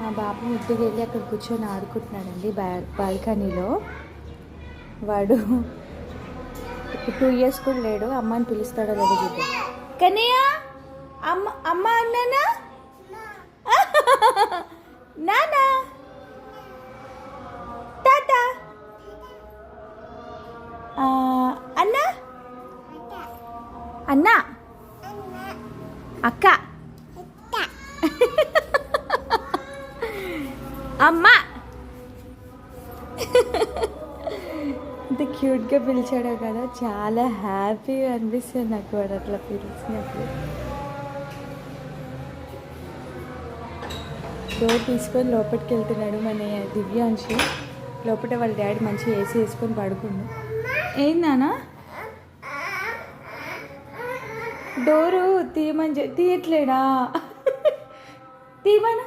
మా బాబు ముద్దుకు వెళ్ళి అక్కడ కూర్చొని ఆడుకుంటున్నాడండి బాల్కనీలో. వాడు ఇప్పుడు 2 years కూడా లేడు. అమ్మని పిలుస్తాడో లేదో చూద్దాం. కన్నయ్య అమ్మ అమ్మ అన్నానా నానా తాత అన్న అన్న అక్క అమ్మ ఇంత క్యూట్గా పిలిచాడో కదా, చాలా హ్యాపీగా అనిపిస్తుంది నాకు వాడు అట్లా పిలిచినప్పుడు. డోర్ తీసుకొని లోపలికి వెళ్తున్నాడు మన దివ్యాంశి. లోపల వాళ్ళ డాడీ మంచిగా ఏసీ వేసుకొని పడుకుండు. ఏందన్నా డోరు తీయమని తీయట్లేడా? తీయమను